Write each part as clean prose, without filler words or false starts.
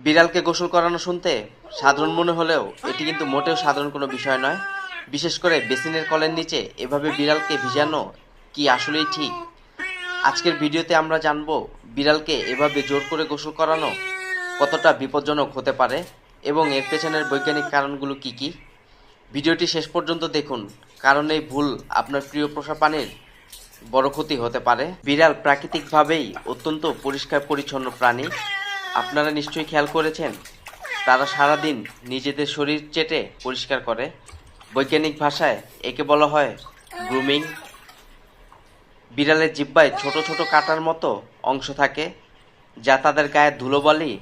বিড়ালকে গোসল করানো শুনতে সাধারণ মনে হলেও এটি কিন্তু মোটেও সাধারণ কোনো বিষয় নয়। বিশেষ করে বেসিনের কলের নিচে এভাবে বিড়ালকে ভিজানো কি আসলেই ঠিক? আজকের ভিডিওতে আমরা জানব বিড়ালকে এভাবে জোর করে গোসল করানো কতটা বিপজ্জনক হতে পারে এবং এর পেছনের বৈজ্ঞানিক কারণগুলো কি কি। ভিডিওটি শেষ পর্যন্ত দেখুন, কারণ এই ভুল আপনার প্রিয় পোষা প্রাণীর বড় ক্ষতি হতে পারে। বিড়াল প্রাকৃতিকভাবেই অত্যন্ত পরিষ্কার পরিচ্ছন্ন প্রাণী। আপনারা নিশ্চয়ই খেয়াল করেছেন, তারা সারাদিন নিজেদের শরীর চেটে পরিষ্কার করে। বৈজ্ঞানিক ভাষায় একে বলা হয় গ্রুমিং। বিড়ালের জিহ্বায় ছোট ছোট কাঁটার মতো অংশ থাকে, যা তাদের গায়ের ধুলোবালি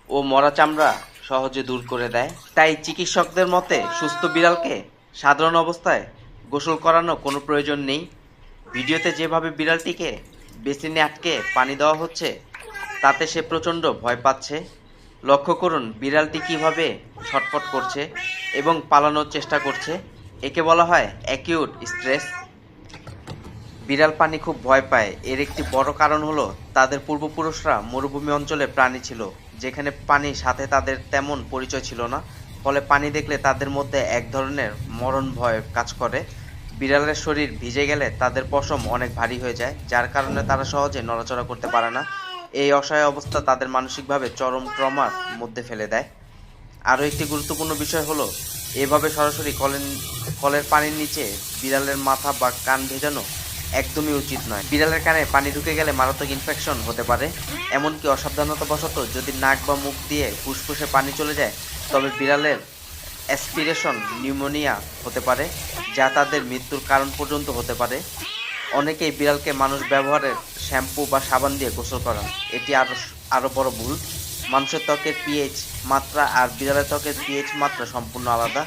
ও মরা চামড়া সহজে দূর করে দেয়। তাই চিকিৎসকদের মতে সুস্থ বিড়ালকে সাধারণ অবস্থায় গোসল করানো কোনো প্রয়োজন নেই। ভিডিওতে যেভাবে বিড়ালটিকে বেসিনে আটকে পানি দেওয়া হচ্ছে, তাতে সে প্রচণ্ড ভয় পাচ্ছে। লক্ষ্য করুন বিড়ালটি কিভাবে ছটফট করছে এবং পালানোর চেষ্টা করছে। একে বলা হয় অ্যাকিউট স্ট্রেস। বিড়াল পানি খুব ভয় পায়। এর একটি বড় কারণ হলো তাদের পূর্বপুরুষরা মরুভূমি অঞ্চলে প্রাণী ছিল, যেখানে পানির সাথে তাদের তেমন পরিচয় ছিল না। ফলে পানি দেখলে তাদের মধ্যে এক ধরনের মরণ ভয় কাজ করে। বিড়ালের শরীর ভিজে গেলে তাদের পশম অনেক ভারী হয়ে যায়, যার কারণে তারা সহজে নড়াচড়া করতে পারে না। এই অসহায় অবস্থা তাদের মানসিকভাবে চরম ট্রমার মধ্যে ফেলে দেয়। আরও একটি গুরুত্বপূর্ণ বিষয় হলো, এভাবে সরাসরি কলের পানির নিচে বিড়ালের মাথা বা কান ভেজানো একদমই উচিত নয়। বিড়ালের কানে পানি ঢুকে গেলে মারাত্মক ইনফেকশন হতে পারে। এমনকি অসাবধানতাবশত যদি নাক বা মুখ দিয়ে ফুসফুসে পানি চলে যায়, তবে বিড়ালের অ্যাসপিরেশন নিউমোনিয়া হতে পারে, যা তাদের মৃত্যুর কারণ পর্যন্ত হতে পারে। অনেকেই বিড়ালকে মানুষ ব্যবহারের শ্যাম্পু বা সাবান দিয়ে গোসল করান। এটি আরও বড় ভুল। মানুষের ত্বকের পিএইচ মাত্রা আর বিড়ালের ত্বকের পিএইচ মাত্রা সম্পূর্ণ আলাদা।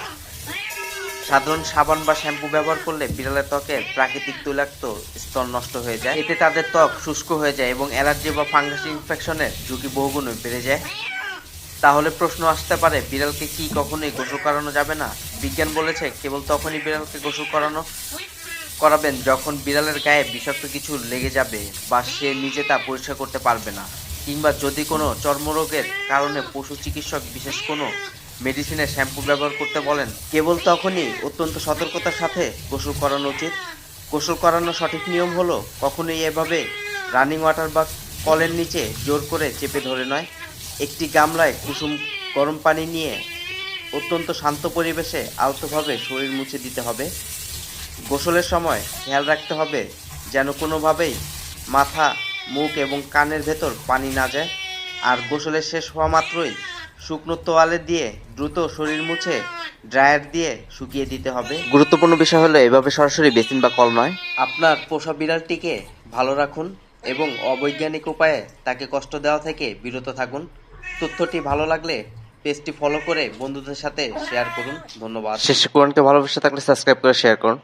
সাধারণ সাবান বা শ্যাম্পু ব্যবহার করলে বিড়ালের ত্বকের প্রাকৃতিক তৈলাক্ত স্তর নষ্ট হয়ে যায়। এতে তাদের ত্বক শুষ্ক হয়ে যায় এবং অ্যালার্জি বা ফাঙ্গাস ইনফেকশনের ঝুঁকি বহুগুণে বেড়ে যায়। তাহলে প্রশ্ন আসতে পারে, বিড়ালকে কি কখনোই গোসল করানো যাবে না? বিজ্ঞান বলেছে কেবল তখনই বিড়ালকে গোসল করাবেন যখন বিড়ালের গায়ে বিষাক্ত কিছু লেগে যাবে বা সে নিজে তা পরিষ্কার করতে পারবে না, কিংবা যদি কোনো চর্মরোগের কারণে পশু চিকিৎসক বিশেষ কোনো মেডিসিনের শ্যাম্পু ব্যবহার করতে বলেন। কেবল তখনই অত্যন্ত সতর্কতার সাথে গোসল করানো উচিত। গোসল করানোর সঠিক নিয়ম হলো কখনোই এভাবে রানিং ওয়াটার বা কলের নিচে জোর করে চেপে ধরে নয়। একটি গামলায় কুসুম গরম পানি নিয়ে অত্যন্ত শান্ত পরিবেশে আলতোভাবে শরীর মুছে দিতে হবে। গোসলের সময় খেয়াল রাখতে হবে যেন কোনোভাবেই মাথা, মুখ এবং কানের ভেতর পানি না যায়। আর গোসলের শেষ হওয়া মাত্রই শুকনো তোয়ালে দিয়ে দ্রুত শরীর মুছে ড্রায়ার দিয়ে শুকিয়ে দিতে হবে। গুরুত্বপূর্ণ বিষয় হলো এভাবে সরাসরি বেসিন বা কল নয়। আপনার পোষা বিড়ালটিকে ভালো রাখুন এবং অবৈজ্ঞানিক উপায়ে তাকে কষ্ট দেওয়া থেকে বিরত থাকুন। তথ্যটি ভালো লাগলে পেজটি ফলো করে বন্ধুদের সাথে শেয়ার করুন। ধন্যবাদ। শেষ কোরআনকে ভালোবেসে থাকলে সাবস্ক্রাইব করে শেয়ার করুন।